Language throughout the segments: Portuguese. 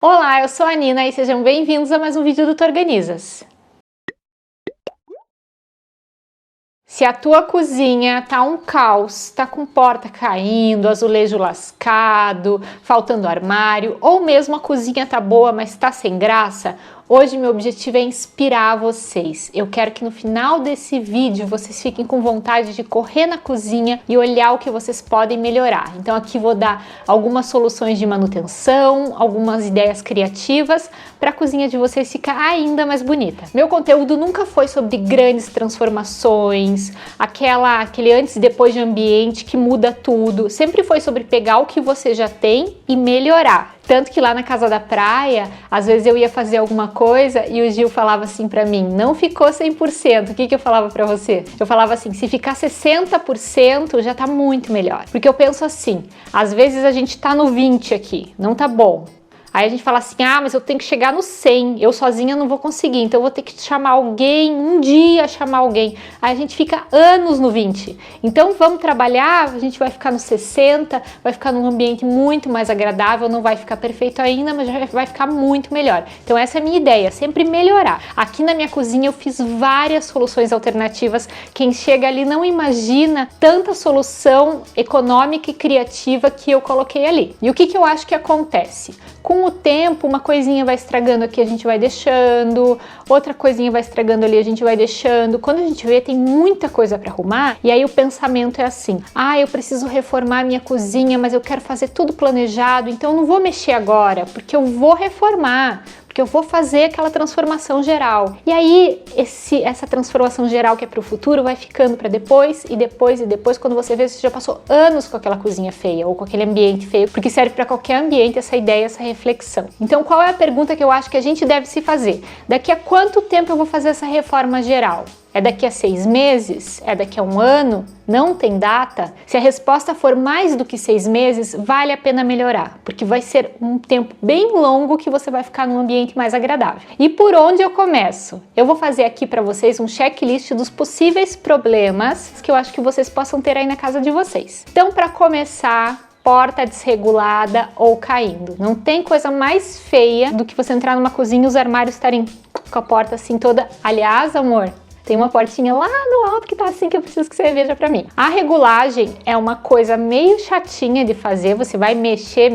Olá, eu sou a Nina e sejam bem-vindos a mais um vídeo do T'Organizas. Se a tua cozinha tá um caos, tá com porta caindo, azulejo lascado, faltando armário, ou mesmo a cozinha tá boa, mas tá sem graça, hoje meu objetivo é inspirar vocês. Eu quero que no final desse vídeo vocês fiquem com vontade de correr na cozinha e olhar o que vocês podem melhorar. Então aqui vou dar algumas soluções de manutenção, algumas ideias criativas para a cozinha de vocês ficar ainda mais bonita. Meu conteúdo nunca foi sobre grandes transformações, aquele antes e depois de ambiente que muda tudo. Sempre foi sobre pegar o que você já tem e melhorar. Tanto que lá na casa da praia, às vezes eu ia fazer alguma coisa e o Gil falava assim pra mim, não ficou 100%. O que eu falava pra você? Eu falava assim, se ficar 60% já tá muito melhor. Porque eu penso assim, às vezes a gente tá no 20 aqui, não tá bom. Aí a gente fala assim, mas eu tenho que chegar no 100, eu sozinha não vou conseguir, então eu vou ter que chamar alguém, um dia chamar alguém. Aí a gente fica anos no 20. Então vamos trabalhar, a gente vai ficar no 60, vai ficar num ambiente muito mais agradável, não vai ficar perfeito ainda, mas já vai ficar muito melhor. Então essa é a minha ideia, sempre melhorar. Aqui na minha cozinha eu fiz várias soluções alternativas, quem chega ali não imagina tanta solução econômica e criativa que eu coloquei ali. E o que eu acho que acontece? Com o tempo, uma coisinha vai estragando aqui, a gente vai deixando, outra coisinha vai estragando ali, a gente vai deixando. Quando a gente vê, tem muita coisa para arrumar, e aí o pensamento é assim, eu preciso reformar a minha cozinha, mas eu quero fazer tudo planejado, então eu não vou mexer agora, porque eu vou reformar, porque eu vou fazer aquela transformação geral. E aí, essa transformação geral que é para o futuro vai ficando para depois, e depois, quando você vê, você já passou anos com aquela cozinha feia, ou com aquele ambiente feio, porque serve para qualquer ambiente essa ideia, essa reflexão. Então, qual é a pergunta que eu acho que a gente deve se fazer? Daqui a quanto tempo eu vou fazer essa reforma geral? É daqui a 6 meses? É daqui a 1 ano? Não tem data? Se a resposta for mais do que 6 meses, vale a pena melhorar, porque vai ser um tempo bem longo que você vai ficar num ambiente mais agradável. E por onde eu começo? Eu vou fazer aqui para vocês um checklist dos possíveis problemas que eu acho que vocês possam ter aí na casa de vocês. Então, para começar, porta desregulada ou caindo. Não tem coisa mais feia do que você entrar numa cozinha e os armários estarem com a porta assim toda. Aliás, amor, tem uma portinha lá no alto que tá assim que eu preciso que você veja pra mim. A regulagem é uma coisa meio chatinha de fazer, você vai mexer,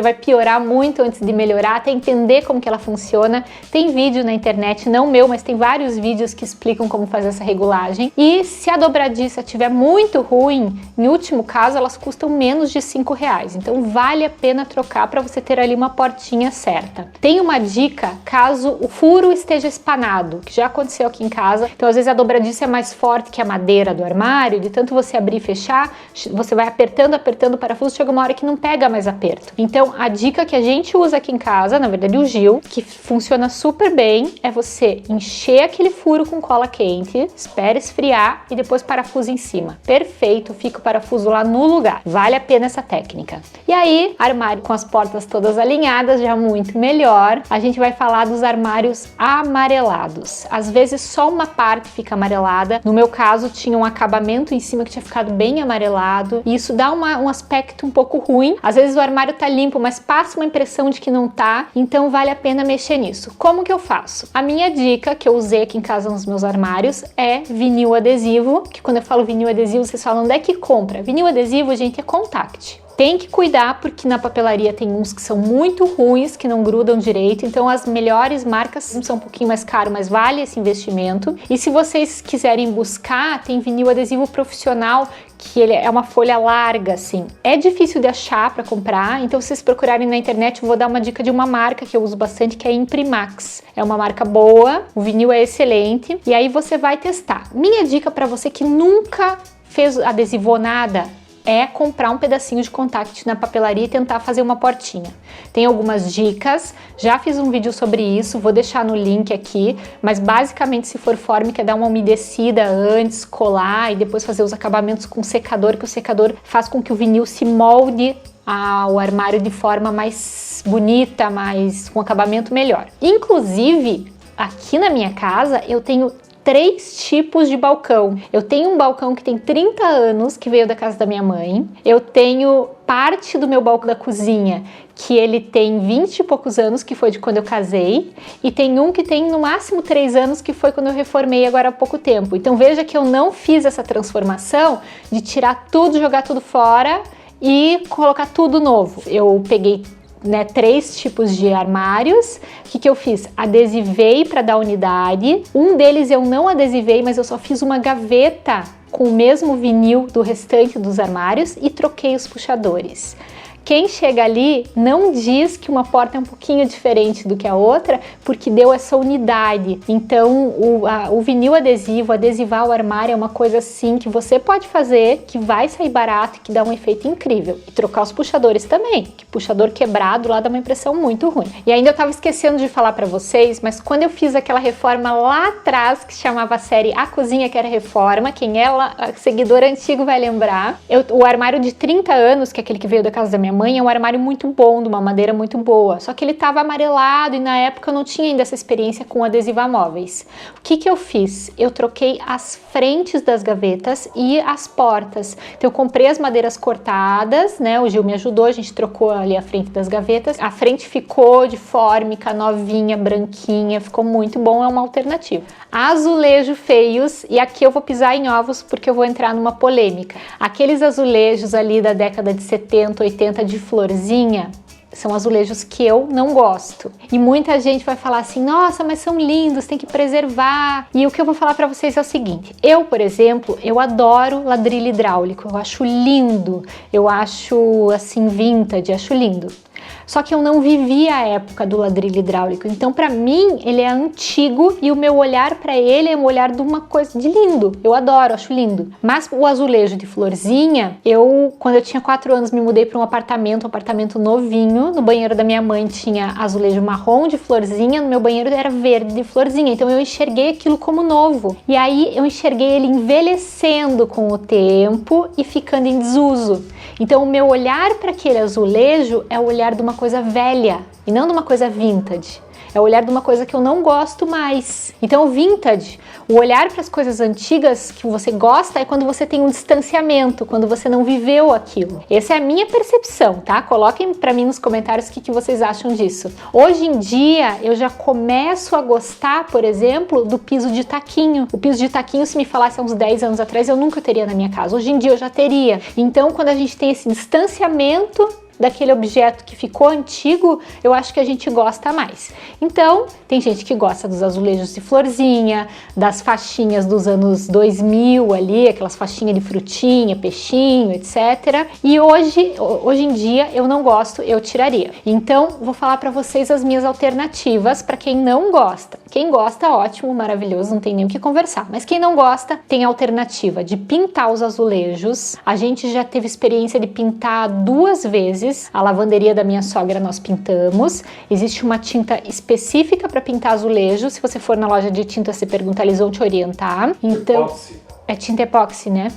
vai piorar muito antes de melhorar, até entender como que ela funciona. Tem vídeo na internet, não meu, mas tem vários vídeos que explicam como fazer essa regulagem. E se a dobradiça estiver muito ruim, em último caso, elas custam menos de R$5. Então vale a pena trocar para você ter ali uma portinha certa. Tem uma dica caso o furo esteja espanado, que já aconteceu aqui em casa. Então às vezes a dobradiça é mais forte que a madeira do armário, de tanto você abrir e fechar, você vai apertando o parafuso, chega uma hora que não pega mais aperto. Então a dica que a gente usa aqui em casa, na verdade o Gil, que funciona super bem, é você encher aquele furo com cola quente, espera esfriar e depois parafuso em cima. Perfeito, fica o parafuso lá no lugar. Vale a pena essa técnica. E aí, armário com as portas todas alinhadas, já muito melhor. A gente vai falar dos armários amarelados. Às vezes só uma parte fica amarelada. No meu caso, tinha um acabamento em cima que tinha ficado bem amarelado. E isso dá um aspecto um pouco ruim. Às vezes o armário tá limpo, mas passa uma impressão de que não tá. Então vale a pena mexer nisso. Como que eu faço? A minha dica que eu usei aqui em casa nos meus armários é vinil adesivo. Que quando eu falo vinil adesivo, vocês falam, onde é que compra? Vinil adesivo, gente, é Contact. Tem que cuidar porque na papelaria tem uns que são muito ruins, que não grudam direito, então as melhores marcas são um pouquinho mais caro, mas vale esse investimento. E se vocês quiserem buscar, tem vinil adesivo profissional, que ele é uma folha larga, assim. É difícil de achar para comprar, então se vocês procurarem na internet, eu vou dar uma dica de uma marca que eu uso bastante, que é a Imprimax. É uma marca boa, o vinil é excelente, e aí você vai testar. Minha dica para você que nunca fez adesivou nada, é comprar um pedacinho de Contact na papelaria e tentar fazer uma portinha. Tem algumas dicas, já fiz um vídeo sobre isso, vou deixar no link aqui, mas basicamente se for fórmica, dá uma umedecida antes, colar e depois fazer os acabamentos com secador, que o secador faz com que o vinil se molde ao armário de forma mais bonita, com acabamento melhor. Inclusive, aqui na minha casa eu tenho 3 tipos de balcão. Eu tenho um balcão que tem 30 anos, que veio da casa da minha mãe. Eu tenho parte do meu balcão da cozinha, que ele tem 20 e poucos anos, que foi de quando eu casei. E tem um que tem no máximo 3 anos, que foi quando eu reformei agora há pouco tempo. Então veja que eu não fiz essa transformação de tirar tudo, jogar tudo fora e colocar tudo novo. Eu peguei 3 tipos de armários. O que eu fiz? Adesivei para dar unidade. Um deles eu não adesivei, mas eu só fiz uma gaveta com o mesmo vinil do restante dos armários e troquei os puxadores. Quem chega ali não diz que uma porta é um pouquinho diferente do que a outra, porque deu essa unidade. Então o vinil adesivo, adesivar o armário é uma coisa assim que você pode fazer, que vai sair barato e que dá um efeito incrível. E trocar os puxadores também, que puxador quebrado lá dá uma impressão muito ruim. E ainda eu tava esquecendo de falar para vocês, mas quando eu fiz aquela reforma lá atrás, que chamava a série A Cozinha Quer Reforma, quem é seguidor antigo vai lembrar, o armário de 30 anos, que é aquele que veio da casa da minha mãe, é um armário muito bom, de uma madeira muito boa, só que ele estava amarelado e na época eu não tinha ainda essa experiência com adesivar móveis. O que eu fiz? Eu troquei as frentes das gavetas e as portas. Então eu comprei as madeiras cortadas, né? O Gil me ajudou, a gente trocou ali a frente das gavetas. A frente ficou de fórmica, novinha, branquinha, ficou muito bom, é uma alternativa. Azulejo feios, e aqui eu vou pisar em ovos porque eu vou entrar numa polêmica. Aqueles azulejos ali da década de 70, 80 de florzinha, são azulejos que eu não gosto. E muita gente vai falar assim, nossa, mas são lindos, tem que preservar. E o que eu vou falar para vocês é o seguinte, eu, por exemplo, eu adoro ladrilho hidráulico, eu acho lindo, eu acho assim vintage, acho lindo. Só que eu não vivi a época do ladrilho hidráulico, então para mim ele é antigo e o meu olhar para ele é um olhar de uma coisa de lindo, eu adoro, acho lindo. Mas o azulejo de florzinha, quando eu tinha 4 anos me mudei para um apartamento novinho, no banheiro da minha mãe tinha azulejo marrom de florzinha, no meu banheiro era verde de florzinha, então eu enxerguei aquilo como novo. E aí eu enxerguei ele envelhecendo com o tempo e ficando em desuso. Então o meu olhar para aquele azulejo é o olhar de uma coisa velha e não de uma coisa vintage. É o olhar de uma coisa que eu não gosto mais. Então, o vintage, o olhar para as coisas antigas que você gosta é quando você tem um distanciamento, quando você não viveu aquilo. Essa é a minha percepção, tá? Coloquem para mim nos comentários o que vocês acham disso. Hoje em dia, eu já começo a gostar, por exemplo, do piso de taquinho. O piso de taquinho, se me falasse há uns 10 anos atrás, eu nunca teria na minha casa. Hoje em dia, eu já teria. Então, quando a gente tem esse distanciamento daquele objeto que ficou antigo, eu acho que a gente gosta mais. Então, tem gente que gosta dos azulejos de florzinha, das faixinhas dos anos 2000 ali, aquelas faixinhas de frutinha, peixinho, etc. E hoje em dia eu não gosto, eu tiraria. Então, vou falar para vocês as minhas alternativas para quem não gosta. Quem gosta, ótimo, maravilhoso, não tem nem o que conversar. Mas quem não gosta, tem a alternativa de pintar os azulejos. A gente já teve experiência de pintar 2 vezes. A lavanderia da minha sogra nós pintamos. Existe uma tinta específica para pintar azulejo. Se você for na loja de tinta, você pergunta, eles vão te orientar. Então, epóxi. É tinta epóxi, né?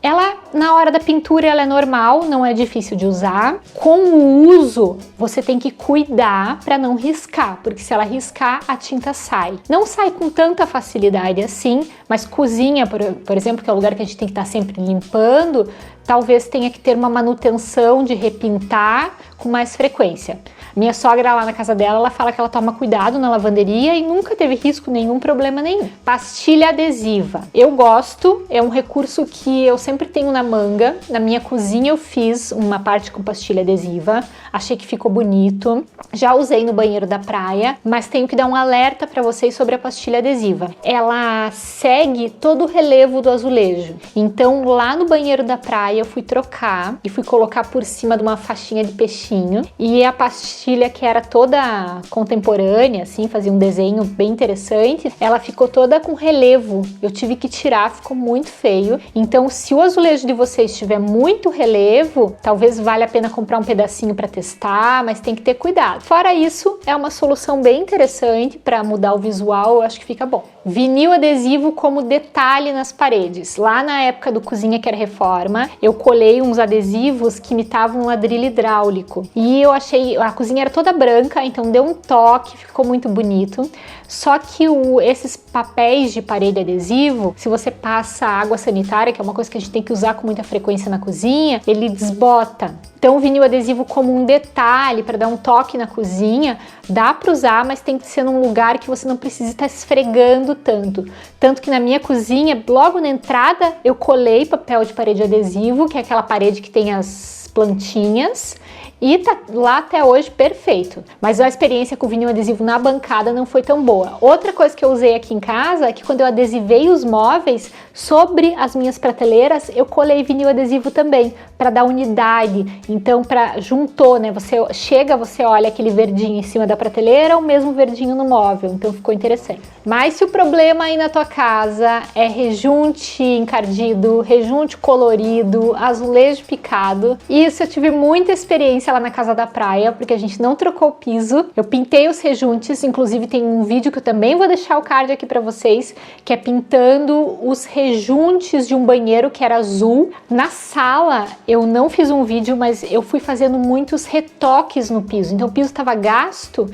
Ela, na hora da pintura, ela é normal, não é difícil de usar. Com o uso, você tem que cuidar para não riscar, porque se ela riscar, a tinta sai. Não sai com tanta facilidade assim, mas cozinha, por exemplo, que é o lugar que a gente tem que estar sempre limpando, talvez tenha que ter uma manutenção de repintar com mais frequência. Minha sogra lá na casa dela, ela fala que ela toma cuidado na lavanderia e nunca teve risco nenhum, problema nenhum. Pastilha adesiva. Eu gosto, é um recurso que eu sempre tenho na manga. Na minha cozinha eu fiz uma parte com pastilha adesiva, achei que ficou bonito. Já usei no banheiro da praia, mas tenho que dar um alerta para vocês sobre a pastilha adesiva. Ela segue todo o relevo do azulejo. Então lá no banheiro da praia eu fui trocar e fui colocar por cima de uma faixinha de peixinho e a pastilha, que era toda contemporânea, assim, fazia um desenho bem interessante, ela ficou toda com relevo. Eu tive que tirar, ficou muito feio. Então, se o azulejo de vocês tiver muito relevo, talvez valha a pena comprar um pedacinho para testar, mas tem que ter cuidado. Fora isso, é uma solução bem interessante para mudar o visual, eu acho que fica bom. Vinil adesivo como detalhe nas paredes. Lá na época do Cozinha Quer Reforma, eu colei uns adesivos que imitavam um ladrilho hidráulico. E eu achei, a cozinha era toda branca, então deu um toque, ficou muito bonito. Só que esses papéis de parede adesivo, se você passa água sanitária, que é uma coisa que a gente tem que usar com muita frequência na cozinha, ele desbota. Então o vinil adesivo como um detalhe para dar um toque na cozinha, dá para usar, mas tem que ser num lugar que você não precisa estar esfregando tanto. Tanto que na minha cozinha, logo na entrada, eu colei papel de parede adesivo, que é aquela parede que tem as plantinhas, e tá lá até hoje perfeito. Mas a experiência com o vinil adesivo na bancada não foi tão boa. Outra coisa que eu usei aqui em casa é que quando eu adesivei os móveis, sobre as minhas prateleiras, eu colei vinil adesivo também, para dar unidade. Então, juntou, né? Você chega, você olha aquele verdinho em cima da prateleira, o mesmo verdinho no móvel. Então, ficou interessante. Mas se o problema aí na tua casa é rejunte encardido, rejunte colorido, azulejo picado, isso eu tive muita experiência lá na casa da praia, porque a gente não trocou o piso. Eu pintei os rejuntes, inclusive tem um vídeo que eu também vou deixar o card aqui para vocês, que é pintando os rejuntes de um banheiro que era azul. Na sala, eu não fiz um vídeo, mas eu fui fazendo muitos retoques no piso. Então o piso estava gasto,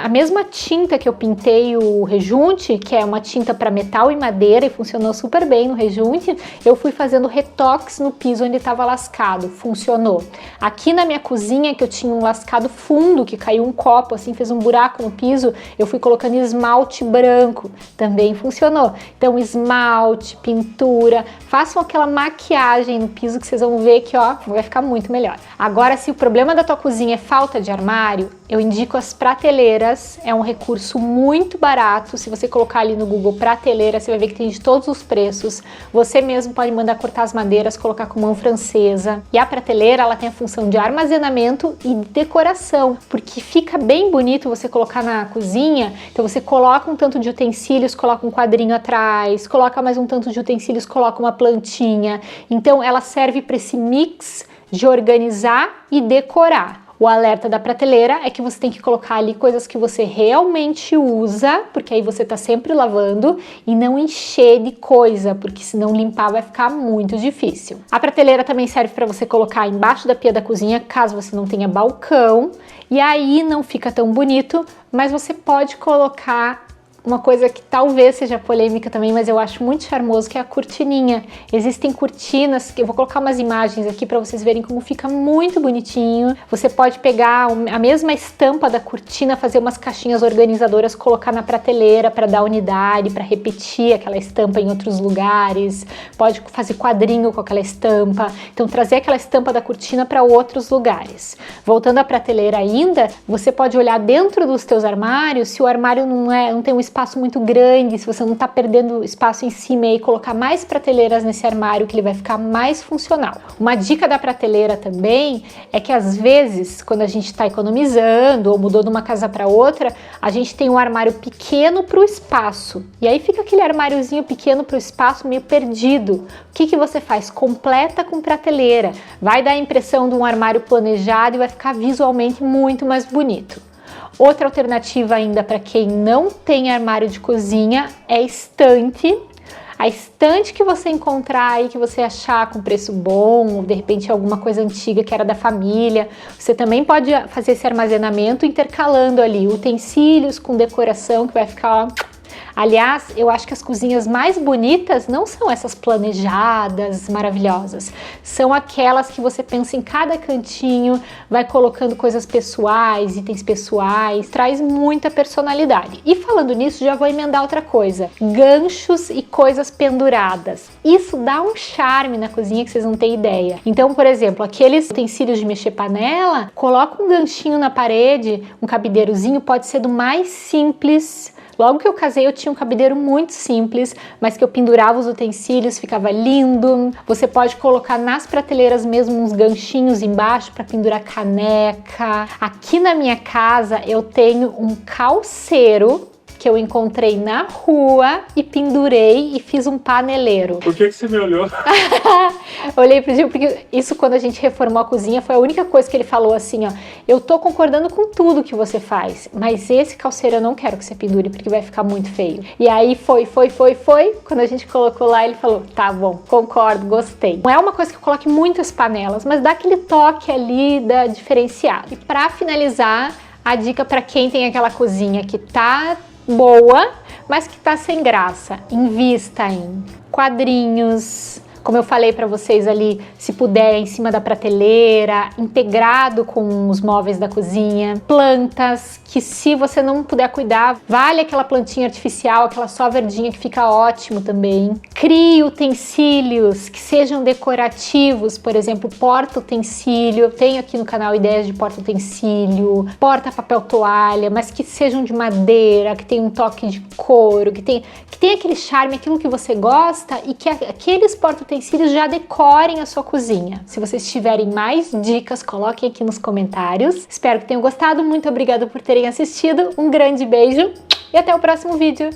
a mesma tinta que eu pintei o rejunte, que é uma tinta para metal e madeira e funcionou super bem no rejunte, eu fui fazendo retoques no piso onde estava lascado, funcionou. Aqui na minha cozinha, que eu tinha um lascado fundo, que caiu um copo, assim, fez um buraco no piso, eu fui colocando esmalte branco, também funcionou. Então esmalte, pintura, façam aquela maquiagem no piso que vocês vão ver que, ó, vai ficar muito melhor. Agora, se o problema da tua cozinha é falta de armário, eu indico as prateleiras, é um recurso muito barato. Se você colocar ali no Google prateleira, você vai ver que tem de todos os preços. Você mesmo pode mandar cortar as madeiras, colocar com mão francesa. E a prateleira, ela tem a função de armazenamento e decoração, porque fica bem bonito você colocar na cozinha. Então você coloca um tanto de utensílios, coloca um quadrinho atrás, coloca mais um tanto de utensílios, coloca uma plantinha. Então ela serve para esse mix de organizar e decorar. O alerta da prateleira é que você tem que colocar ali coisas que você realmente usa, porque aí você tá sempre lavando, e não encher de coisa, porque senão limpar vai ficar muito difícil. A prateleira também serve para você colocar embaixo da pia da cozinha, caso você não tenha balcão, e aí não fica tão bonito, mas você pode colocar uma coisa que talvez seja polêmica também, mas eu acho muito charmoso, que é a cortininha. Existem cortinas, que eu vou colocar umas imagens aqui para vocês verem como fica muito bonitinho. Você pode pegar a mesma estampa da cortina, fazer umas caixinhas organizadoras, colocar na prateleira para dar unidade, para repetir aquela estampa em outros lugares. Pode fazer quadrinho com aquela estampa. Então trazer aquela estampa da cortina para outros lugares. Voltando à prateleira ainda, você pode olhar dentro dos teus armários, se o armário não tem um espaço muito grande, se você não está perdendo espaço em cima, e colocar mais prateleiras nesse armário, que ele vai ficar mais funcional. Uma dica da prateleira também é que às vezes, quando a gente está economizando ou mudou de uma casa para outra, a gente tem um armário pequeno para o espaço, e aí fica aquele armáriozinho pequeno para o espaço meio perdido. O que você faz? Completa com prateleira, vai dar a impressão de um armário planejado e vai ficar visualmente muito mais bonito. Outra alternativa ainda para quem não tem armário de cozinha é estante. A estante que você encontrar aí, que você achar com preço bom, ou de repente alguma coisa antiga que era da família, você também pode fazer esse armazenamento intercalando ali utensílios com decoração, que vai ficar, ó. Aliás, eu acho que as cozinhas mais bonitas não são essas planejadas, maravilhosas. São aquelas que você pensa em cada cantinho, vai colocando coisas pessoais, itens pessoais, traz muita personalidade. E falando nisso, já vou emendar outra coisa. Ganchos e coisas penduradas. Isso dá um charme na cozinha que vocês não têm ideia. Então, por exemplo, aqueles utensílios de mexer panela, coloca um ganchinho na parede, um cabideirozinho, pode ser do mais simples. Logo que eu casei, eu tinha um cabideiro muito simples, mas que eu pendurava os utensílios, ficava lindo. Você pode colocar nas prateleiras mesmo uns ganchinhos embaixo para pendurar caneca. Aqui na minha casa eu tenho um calceiro que eu encontrei na rua e pendurei e fiz um paneleiro. Por que você me olhou? Olhei pro Gil, porque isso quando a gente reformou a cozinha foi a única coisa que ele falou assim, ó, eu tô concordando com tudo que você faz, mas esse calceiro eu não quero que você pendure, porque vai ficar muito feio. E aí foi, quando a gente colocou lá, ele falou, tá bom, concordo, gostei. Não é uma coisa que eu coloque muitas panelas, mas dá aquele toque ali da diferenciado. E pra finalizar, a dica para quem tem aquela cozinha que tá boa, mas que tá sem graça, invista em quadrinhos, como eu falei para vocês ali, se puder, em cima da prateleira, integrado com os móveis da cozinha, plantas que se você não puder cuidar, vale aquela plantinha artificial, aquela só verdinha que fica ótimo também. Crie utensílios que sejam decorativos, por exemplo, porta-utensílio, eu tenho aqui no canal ideias de porta-utensílio, porta-papel toalha, mas que sejam de madeira, que tenham um toque de couro, que tem aquele charme, aquilo que você gosta e que aqueles porta-utensílios já decorem a sua cozinha. Se vocês tiverem mais dicas, coloquem aqui nos comentários. Espero que tenham gostado. Muito obrigada por terem assistido. Um grande beijo e até o próximo vídeo.